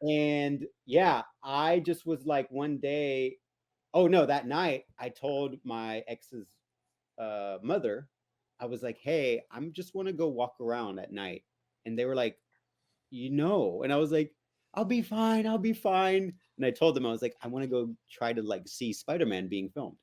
And yeah, I just was like one day, oh no, that night I told my ex's mother, I was like, hey, I'm just want to go walk around at night. And they were like, and I was like, I'll be fine, I'll be fine. And I told them, I was like, I want to go try to like see Spider-Man being filmed.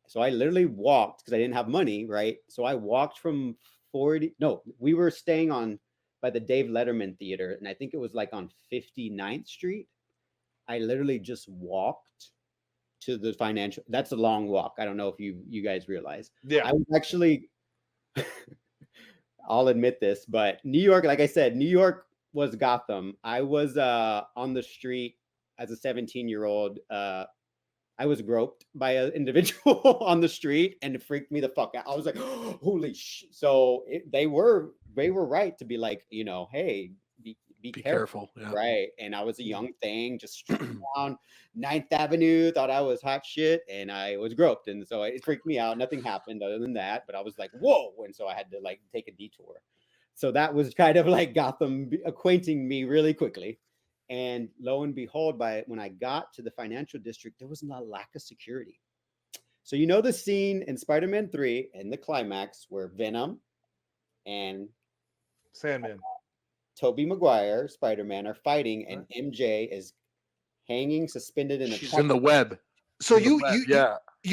So I literally walked because I didn't have money, right? So I walked from 40, no, we were staying on by the Dave Letterman Theater, and I think it was like on 59th Street. I literally just walked to the financial. That's a long walk. I don't know if you guys realize. Yeah. I was actually I'll admit this, but New York, like I said, New York was Gotham. I was on the street as a 17-year-old. I was groped by an individual on the street, and it freaked me the fuck out. I was like, oh, "Holy shit!" So they were right to be like, hey, be careful, Yeah. right? And I was a young thing, just strolling down 9th Avenue, thought I was hot shit, and I was groped, and so it freaked me out. Nothing happened other than that, but I was like, "Whoa!" And so I had to like take a detour. So that was kind of like Gotham acquainting me really quickly. And lo and behold, when I got to the financial district, there was a lack of security. So the scene in Spider-Man 3 in the climax where Venom and Sandman, Tobey Maguire, Spider-Man, are fighting, and MJ is hanging suspended in a She's in the web. So you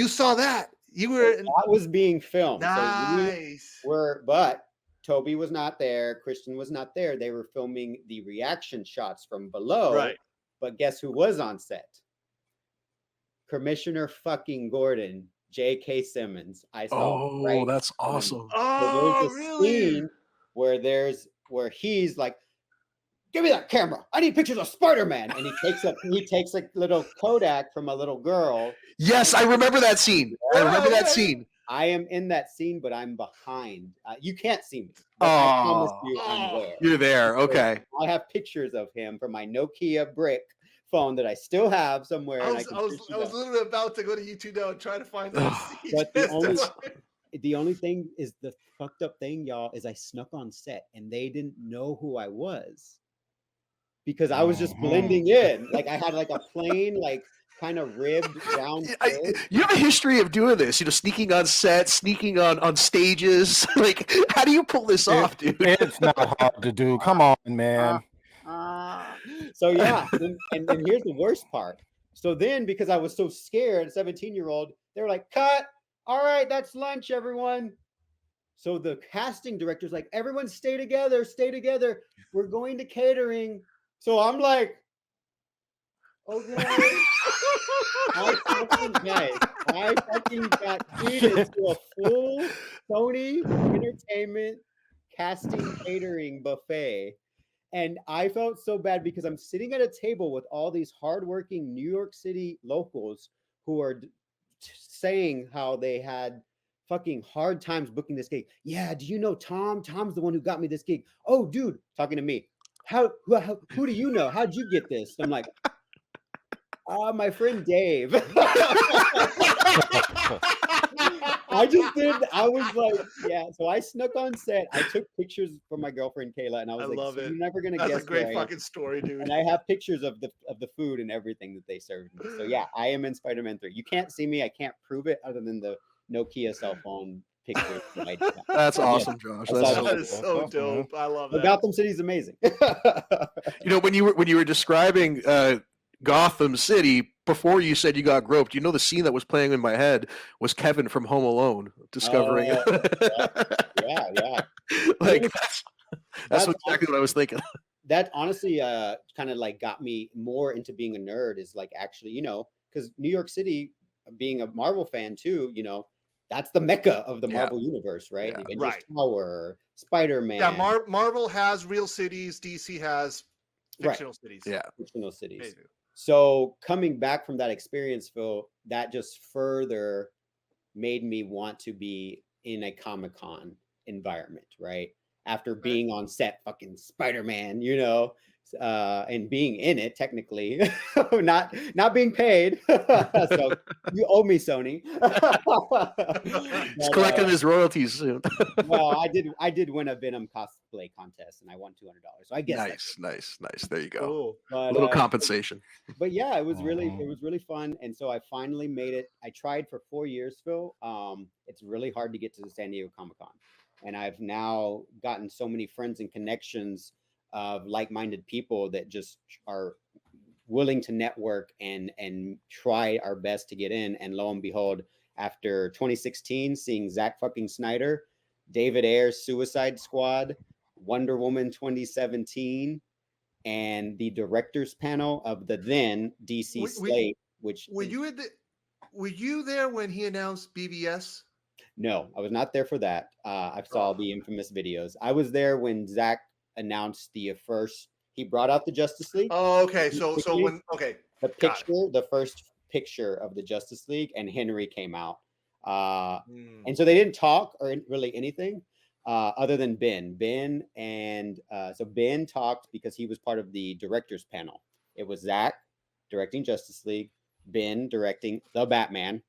saw that. You were that was being filmed. Nice. But Toby was not there. Christian was not there. They were filming the reaction shots from below. Right. But guess who was on set? Commissioner fucking Gordon, J.K. Simmons. I saw. Oh, that's awesome. Oh, so there's a scene where he's like, "Give me that camera. I need pictures of Spider-Man." And he takes a little Kodak from a little girl. Yes, I remember that scene. I am in that scene, but I'm behind. You can't see me. But I promise you, I'm there. You're there. Okay. I have pictures of him from my Nokia brick phone that I still have somewhere. I was literally about to go to YouTube now and try to find that scene. But the only thing is, the fucked up thing, y'all, is I snuck on set and they didn't know who I was because I was just blending in. Like I had like a plain, like kind of ribbed round. You have a history of doing this, sneaking on set, sneaking on stages. Like, how do you pull this off, dude? It's not hard to do. Come on, man. So yeah, and here's the worst part. So then, because I was so scared, 17-year-old, they were like, "Cut! All right, that's lunch, everyone." So the casting director's like, "Everyone stay together, stay together. We're going to catering." So I'm like, okay. I fucking got treated to a full Sony Entertainment casting catering buffet. And I felt so bad because I'm sitting at a table with all these hardworking New York City locals who are saying how they had fucking hard times booking this gig. Yeah, do you know Tom? Tom's the one who got me this gig. Oh, dude, talking to me. Who do you know? How'd you get this? I'm like, my friend Dave. I was like, yeah. So I snuck on set. I took pictures for my girlfriend Kayla, and I was like, love it. You're never gonna guess. That's a great fucking story, dude. And I have pictures of the food and everything that they served me. So yeah, I am in Spider-Man 3. You can't see me. I can't prove it other than the Nokia cell phone picture. That's awesome, Josh. That is so dope. I love that. Gotham City's amazing. When you were describing Gotham City before you said you got groped, the scene that was playing in my head was Kevin from Home Alone discovering yeah. Like that's exactly what I was thinking. That honestly kind of like got me more into being a nerd, is like actually, because New York City, being a Marvel fan too, that's the mecca of the Marvel universe, right? Yeah. Avengers Tower, Spider-Man. Yeah, Marvel has real cities, DC has fictional cities. Yeah. Fictional cities. So coming back from that experience, Phil, that just further made me want to be in a Comic-Con environment, right? After being on set, fucking Spider-Man, and being in it technically, not being paid. So you owe me, Sony. He's collecting his royalties soon. Well, I did win a Venom cosplay contest and I won $200. So I guess nice. There you go. Cool. but, A little compensation. but yeah, it was really fun. And so I finally made it. I tried for 4 years, Phil. It's really hard to get to the San Diego Comic-Con. And I've now gotten so many friends and connections of like-minded people that just are willing to network and try our best to get in. And lo and behold, after 2016, seeing Zack fucking Snyder, David Ayer's Suicide Squad, Wonder Woman 2017, and the director's panel of the then DC slate, which were you there when he announced BVS? No, I was not there for that. I saw the infamous videos. I was there when Zack announced the first. He brought out the Justice League. Oh, okay. So the first picture of the Justice League, and Henry came out. And so they didn't talk or really anything other than Ben. And so Ben talked because he was part of the director's panel. It was Zack directing Justice League, Ben directing The Batman,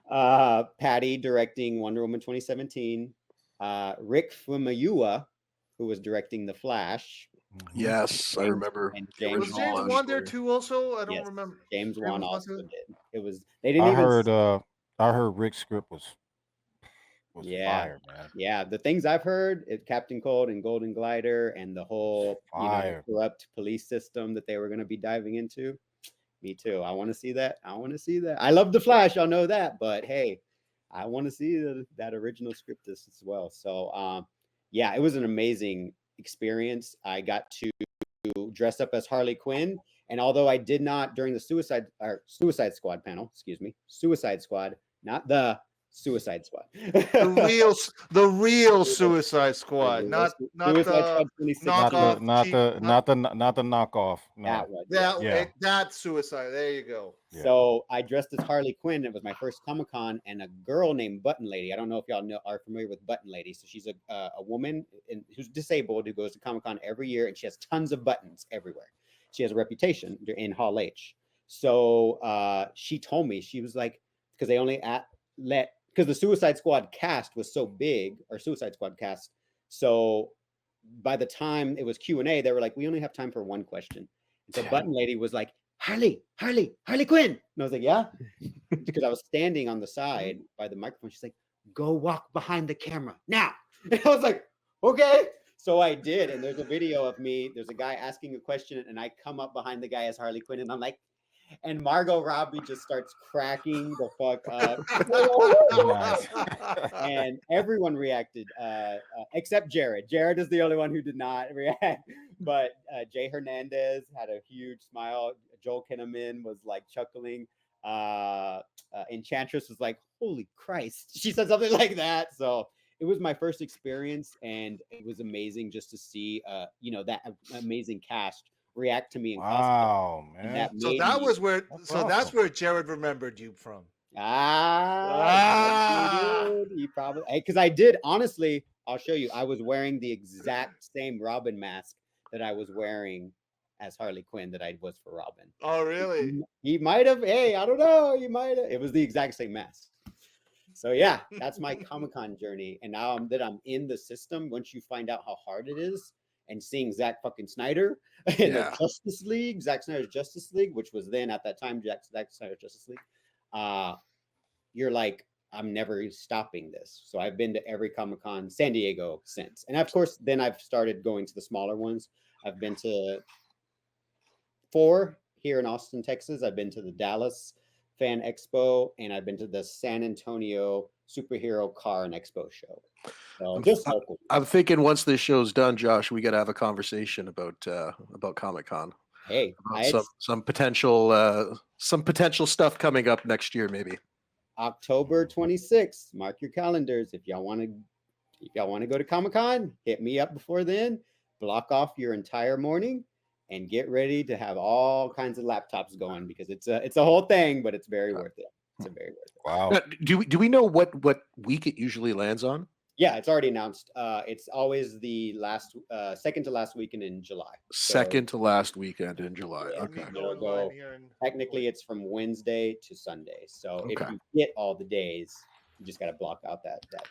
Patty directing Wonder Woman 2017, Rick Famuyiwa, who was directing The Flash. Yes, I remember. And was James Wan there too? Also, I don't remember. James Wan also did. It was. They I heard Rick's script was fire, man. Yeah, the things I've heard, Captain Cold and Golden Glider and the whole corrupt police system that they were going to be diving into. Me too. I want to see that. I love The Flash. Y'all know that, but hey, I want to see that original script as well. So, yeah, it was an amazing experience. I got to dress up as Harley Quinn, and although I did not during the Suicide Squad panel, Suicide Squad, not the Suicide Squad, the real Suicide Squad, not the knockoff. No. That Suicide. There you go. So I dressed as Harley Quinn. It was my first Comic-Con, and a girl named Button Lady. I don't know if y'all are familiar with Button Lady. So she's a woman who's disabled who goes to Comic-Con every year, and she has tons of buttons everywhere. She has a reputation in Hall H. So she told me, she was like, because they only because the Suicide Squad cast was so big, or Suicide Squad cast. So by the time it was Q&A, they were like, we only have time for one question. And so Button Lady was like, Harley Quinn. And I was like, yeah, because I was standing on the side by the microphone. She's like, go walk behind the camera now. And I was like, okay. So I did. And there's a video of me. There's a guy asking a question, and I come up behind the guy as Harley Quinn, and I'm like, and Margot Robbie just starts cracking the fuck up. And everyone reacted, except Jared. Jared is the only one who did not react. But Jay Hernandez had a huge smile. Joel Kinnaman was like chuckling. Enchantress was like, holy Christ. She said something like that. So it was my first experience, and it was amazing just to see, that amazing cast react to me in costume. Wow, man. That's where Jared remembered you from. You probably, because I did, honestly, I'll show you. I was wearing the exact same Robin mask that I was wearing as Harley Quinn that I was for Robin. Oh, really? He might have. Hey, I don't know. You might have. It was the exact same mask. So yeah, that's my Comic-Con journey. And now that I'm in the system, once you find out how hard it is, and seeing Zack fucking Snyder in the Justice League, Zack Snyder's Justice League, which was then at that time Zack Snyder's Justice League, you're like, I'm never stopping this. So I've been to every Comic-Con San Diego since. And of course, then I've started going to the smaller ones. I've been to 4 here in Austin, Texas. I've been to the Dallas Fan Expo, and I've been to the San Antonio Superhero Car and Expo show. So I'm thinking once this show's done, Josh, we got to have a conversation about Comic-Con. Hey, some potential stuff coming up next year, maybe. October 26th. Mark your calendars. If y'all want to go to Comic-Con, hit me up before then. Block off your entire morning and get ready to have all kinds of laptops going, because it's a whole thing, but it's very worth it. It's very worth it. Wow. Now, do we know what week it usually lands on? Yeah, it's already announced. It's always the second to last weekend in July. Second to last weekend in July. Yeah, Okay. it'll go. Technically, it's from Wednesday to Sunday. So if Okay. you get all the days, you just got to block out that time.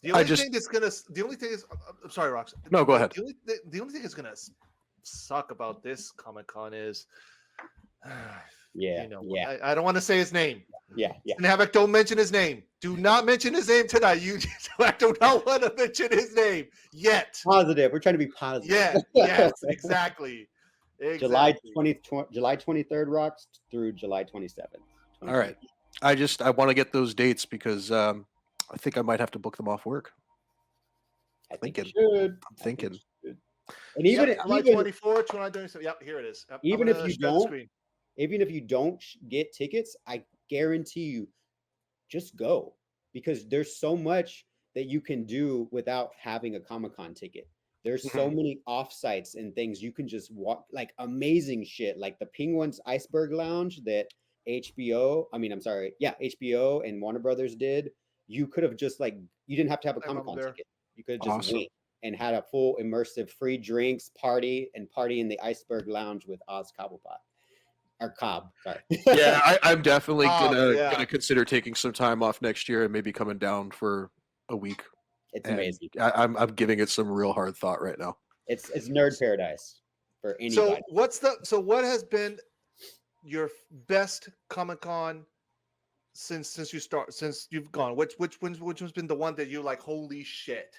The only thing that's gonna. The only thing is, I'm sorry, Rox. No, go ahead. The only thing that's gonna suck about this Comic-Con is, yeah. I don't want to say his name. Yeah. And Havoc, don't mention his name. Do not mention his name tonight. I do not want to mention his name yet. Positive. We're trying to be positive. Yeah. Yes. Exactly. July 23rd rocks through July 27th. All right. I want to get those dates because I think I might have to book them off work. I think you should. I'm thinking. And even July 24, July 27. Yep, here it is. Even if you don't get tickets, I guarantee you, just go, because there's so much that you can do without having a Comic-Con ticket. There's so many offsites and things you can just walk, like amazing shit, like the Penguins Iceberg Lounge that HBO and Warner Brothers did. You could have just you didn't have to have a Comic-Con ticket. You could have just wait and had a full immersive free drinks party in the Iceberg Lounge with Oz Cobblepot. Or Cobb, sorry. Yeah, I'm definitely gonna consider taking some time off next year and maybe coming down for a week. It's amazing. I'm giving it some real hard thought right now. It's nerd paradise for anybody. So what has been your best Comic-Con since you've gone? Which one's been the one that you like? Holy shit!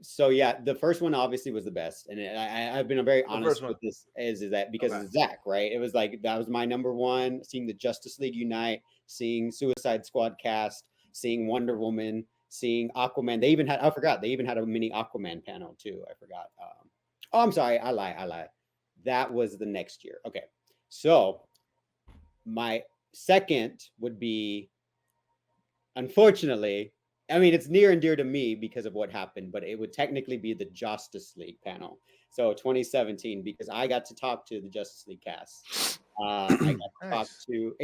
So yeah, the first one obviously was the best, and I've been very honest with this. Is that because of Zach, right? It was like that was my number one. Seeing the Justice League unite, seeing Suicide Squad cast, seeing Wonder Woman, seeing Aquaman. They even had a mini Aquaman panel too. I forgot. I'm sorry, I lie. That was the next year. Okay, so my second would be, unfortunately, I mean, it's near and dear to me because of what happened, but it would technically be the Justice League panel. So 2017, because I got to talk to the Justice League cast. I got to talk to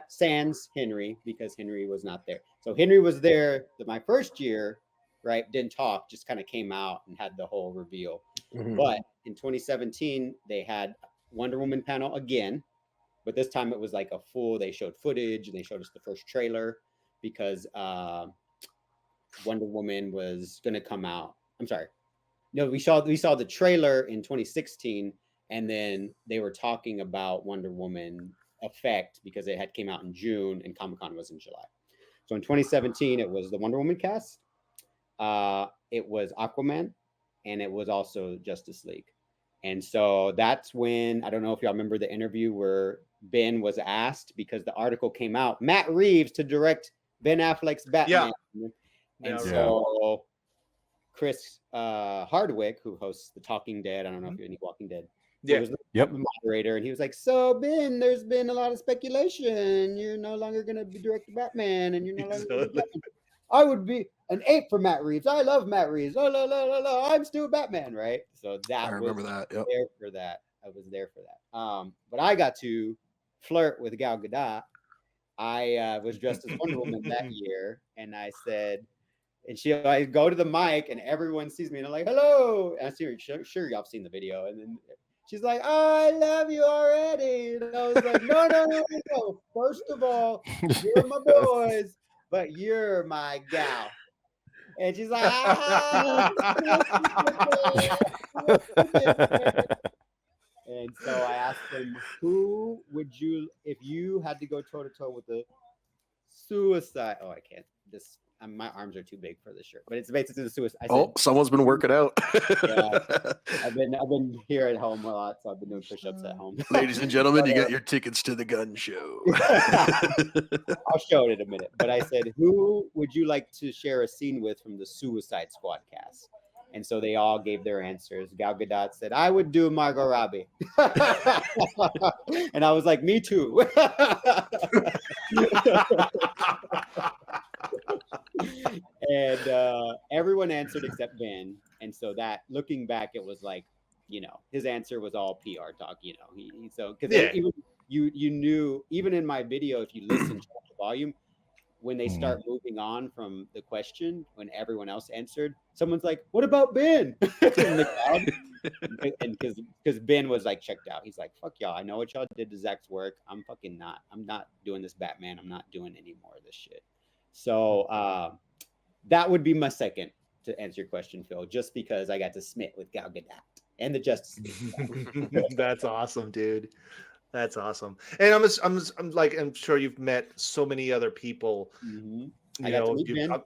sans Henry, because Henry was not there. So Henry was there my first year, right? Didn't talk, just kind of came out and had the whole reveal. But in 2017, they had Wonder Woman panel again, but this time it was like a full, they showed footage and they showed us the first trailer because Wonder Woman was going to come out. I'm sorry. No, we saw the trailer in 2016, and then they were talking about Wonder Woman Effect because it had came out in June and Comic-Con was in July. So in 2017, it was the Wonder Woman cast. It was Aquaman, and it was also Justice League. And so that's when, I don't know if y'all remember the interview where Ben was asked, because the article came out, Matt Reeves to direct Ben Affleck's Batman. Yeah. And so Chris Hardwick, who hosts The Talking Dead, I don't know if you're any Walking Dead, was the moderator, and he was like, so Ben, there's been a lot of speculation. You're no longer going to be directing Batman, and you're no longer going to be Batman. I would be an ape for Matt Reeves. I love Matt Reeves. I'm still Batman, right? So I remember that. Yep. There for that. I was there for that. But I got to flirt with Gal Gadot. I was dressed as Wonder Woman that year, and I said, and I go to the mic, and everyone sees me, and I'm like, hello. And I see her, sure, y'all have seen the video. And then she's like, I love you already. And I was like, no. First of all, you're my boys, but you're my gal. And she's like, And so I asked them, who would you, if you had to go toe-to-toe with the Suicide? Oh, I can't. My arms are too big for this shirt, but it's basically the Suicide. Someone's been working out. Yeah, I've been here at home a lot, so I've been doing push-ups at home. Ladies and gentlemen, you got your tickets to the gun show. I'll show it in a minute. But I said, who would you like to share a scene with from the Suicide Squad cast? And so they all gave their answers. Gal Gadot said, I would do Margot Robbie. And I was like, me too. And everyone answered except Ben. And so that, looking back, it was like, his answer was all PR talk, because even you knew, even in my video, if you listen to the volume, when they Mhm. start moving on from the question, when everyone else answered, someone's like, "What about Ben?" in the crowd. And because Ben was like checked out, he's like, "Fuck y'all! I know what y'all did to Zach's work. I'm fucking not. I'm not doing this Batman. I'm not doing any more of this shit." So that would be my second to answer your question, Phil. Just because I got to smit with Gal Gadot and the Justice League. That's awesome, dude. That's awesome. And I'm like, I'm sure you've met so many other people. Mhm. I You got to know, meet Ben.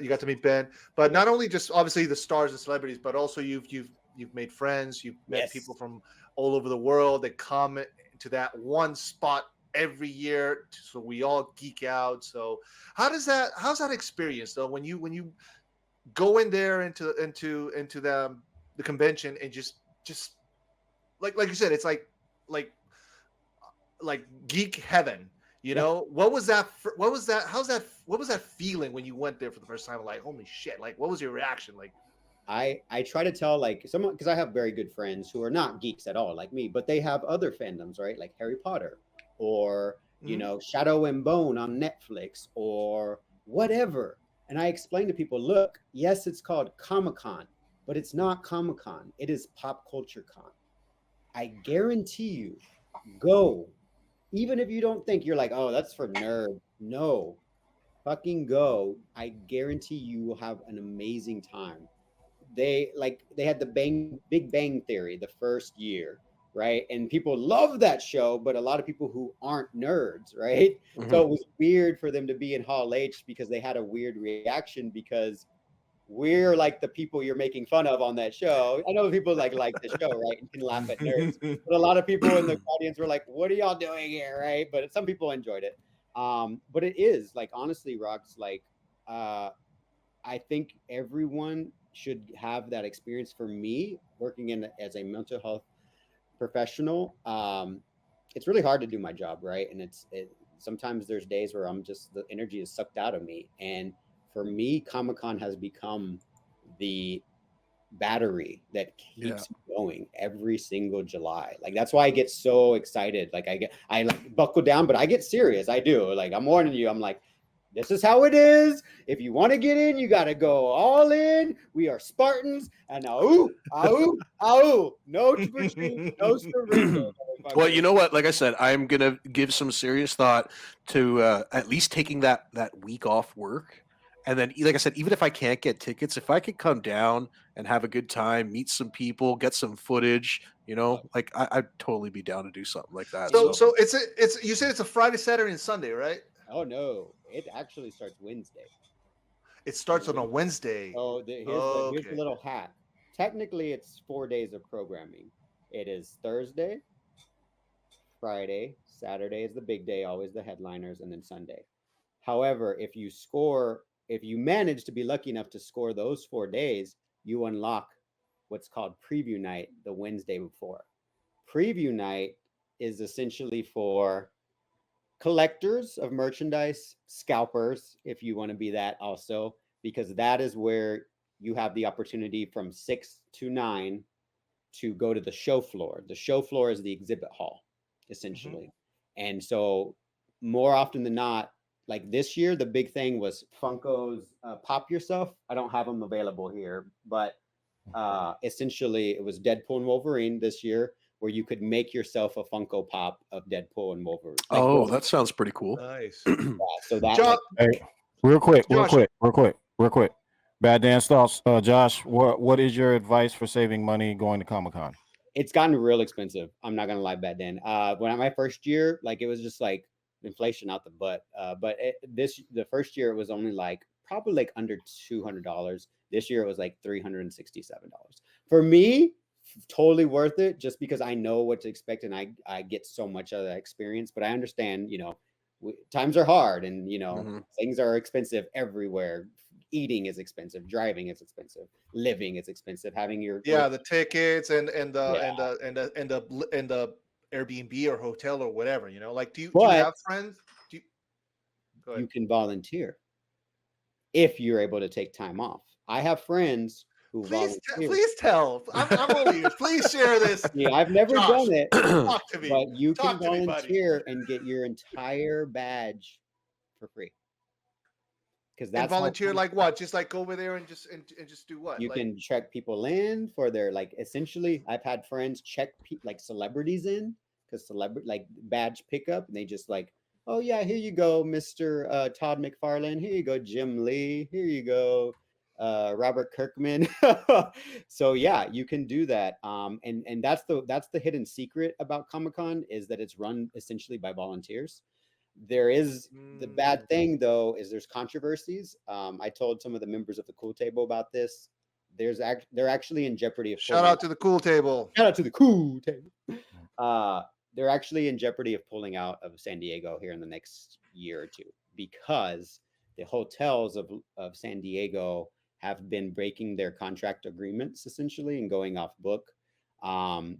you got to meet Ben, but not only just obviously the stars and celebrities, but also you've made friends. You've met Yes. people from all over the world that come to that one spot every year, so we all geek out. So how's that experience though when you go in there into the convention and just like you said, it's like geek heaven. You Yeah. know, what was that? What was that? What was that feeling when you went there for the first time? Like, holy shit! Like, what was your reaction? Like, I try to tell like someone, because I have very good friends who are not geeks at all like me, but they have other fandoms, right? Like Harry Potter or Shadow and Bone on Netflix or whatever. And I explain to people, look, yes, it's called Comic-Con, but it's not Comic-Con. It is Pop Culture Con. I guarantee you, go. Even if you don't think, you're like, oh, that's for nerds. No, fucking go. I guarantee you will have an amazing time. They had the Big Bang Theory the first year, right? And people love that show, but a lot of people who aren't nerds, right? So it was weird for them to be in Hall H because they had a weird reaction because we're like the people you're making fun of on that show. I know people like the show, right? And can laugh at nerds. But a lot of people in the audience were like, "What are y'all doing here?" Right? But some people enjoyed it. But it is like, honestly, Rocks, like I think everyone should have that experience. For me, working in as a mental health professional, it's really hard to do my job, right? And sometimes there's days where I'm just, the energy is sucked out of me. And for me, Comic Con has become the battery that keeps me going every single July. Like that's why I get so excited. Like I like buckle down, but I get serious. I do. Like I'm warning you. I'm like, this is how it is. If you want to get in, you got to go all in. We are Spartans. And no retreat, no surrender. Well, you know what? Like I said, I'm gonna give some serious thought to at least taking that week off work, and then, like I said, even if I can't get tickets, if I could come down and have a good time, meet some people, get some footage, like I'd totally be down to do something like that. so it's you said it's a Friday, Saturday, and Sunday, right? Oh no, it actually starts Wednesday. It starts on a Wednesday. Oh, here's the little hack. Technically, it's 4 days of programming. It is Thursday, Friday, Saturday is the big day, always the headliners, and then Sunday. However, if you manage to be lucky enough to score those 4 days, you unlock what's called preview night the Wednesday before. Preview night is essentially for collectors of merchandise, scalpers, if you want to be that also, because that is where you have the opportunity from 6 to 9 to go to the show floor. The show floor is the exhibit hall, essentially. And so more often than not, like this year, the big thing was Funko's Pop Yourself. I don't have them available here, but essentially it was Deadpool and Wolverine this year, where you could make yourself a Funko Pop of Deadpool and Wolverine. Like, that sounds pretty cool. Nice. So that, Josh, hey, real quick. Bad dance thoughts. Josh, what is your advice for saving money going to Comic-Con? It's gotten real expensive. I'm not gonna lie, Bad Dan. When my first year, like it was just like inflation out the butt. But the first year it was only like probably like under $200. This year it was like $367. For me, totally worth it, just because I know what to expect and I get so much of that experience. But I understand, times are hard and things are expensive everywhere. Eating is expensive, driving is expensive, living is expensive, having your the tickets and the Airbnb or hotel or whatever, like do you have friends? You can volunteer if you're able to take time off. I have friends who volunteer. Please tell. I'm all ears. Please share this. Yeah, I've never done it. Talk to me. But you Talk can volunteer and get your entire badge for free. because And that's how volunteer like what? Just like go over there and just do what? you Like, can check people in for their, like, essentially I've had friends check like celebrities in, because celebrity like badge pickup, and they just like, oh yeah, here you go, Mr. Todd McFarlane, here you go, Jim Lee, here you go, Robert Kirkman. So yeah, you can do that. And that's the hidden secret about Comic-Con, is that it's run essentially by volunteers. There is the bad thing though, is there's controversies. I told some of the members of the Cool Table about this. They're actually in jeopardy of shout out to the Cool Table. shout out to the Cool Table. They're actually in jeopardy of pulling out of San Diego here in the next year or two, because the hotels of San Diego have been breaking their contract agreements essentially and going off book.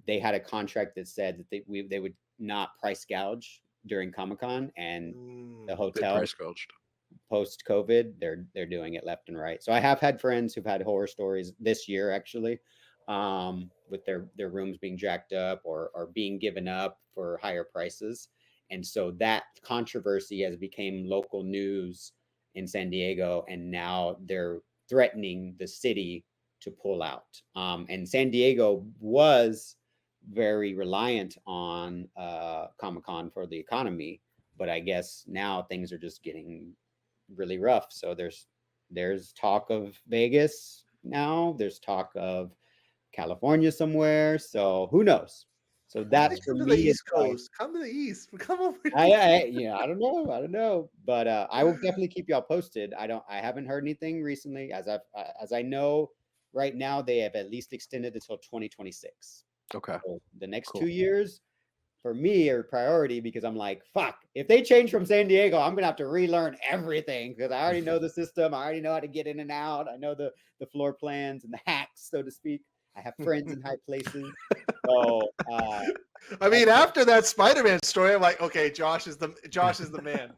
They had a contract that said that they would not price gouge during Comic-Con, and the They hotel price gouged. post COVID, they're doing it left and right. So I have had friends who've had horror stories this year actually, with their rooms being jacked up or being given up for higher prices. And so that controversy has become local news in San Diego, and now they're threatening the city to pull out. And San Diego was very reliant on Comic-Con for the economy, but I guess now things are just getting really rough. So there's talk of Vegas now. There's talk of California somewhere. So who knows? So that's for Come to the me. East Coast. Come to the East. Come over here. I don't know, but I will definitely keep y'all posted. I haven't heard anything recently, as I know right now they have at least extended until 2026. Okay. So the next Cool. 2 years for me are priority, because I'm like, fuck, if they change from San Diego, I'm gonna have to relearn everything, because I already know the system. I already know how to get in and out. I know the floor plans and the hacks, so to speak. I have friends in high places. So I mean, after that Spider-Man story, I'm like, okay, Josh is the man.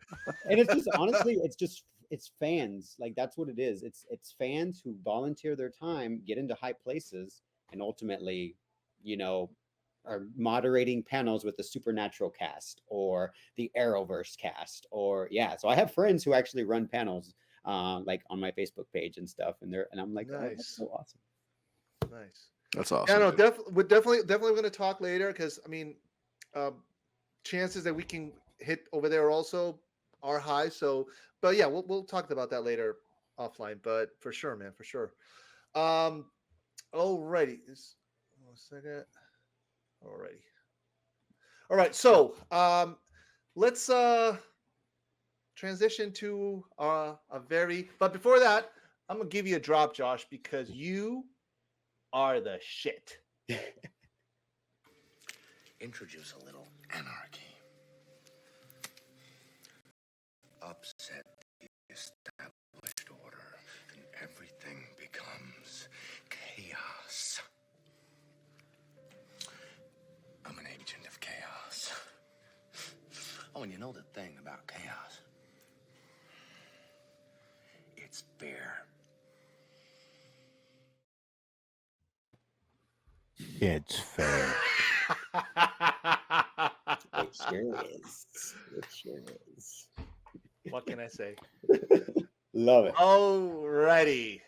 and it's just honestly, it's fans. Like, that's what it is. It's fans who volunteer their time, get into high places, and ultimately, are moderating panels with the Supernatural cast or the Arrowverse cast, or yeah. So I have friends who actually run panels, like on my Facebook page and stuff, and I'm like, oh, that's Nice. so awesome. Nice. That's awesome. Yeah, no, dude. we're definitely going to talk later, because I mean, chances that we can hit over there also are high. So, but yeah, we'll talk about that later offline. But for sure, man, for sure. Alrighty, one second. Alrighty. All right, so let's transition to but before that, I'm gonna give you a drop, Josh, because you are the shit. Introduce a little anarchy. Upset the established order, and everything becomes chaos. I'm an agent of chaos. Oh, and you know the thing about chaos? It's fair. It's fair. It sure is. It sure is. What can I say? Love it. Alrighty.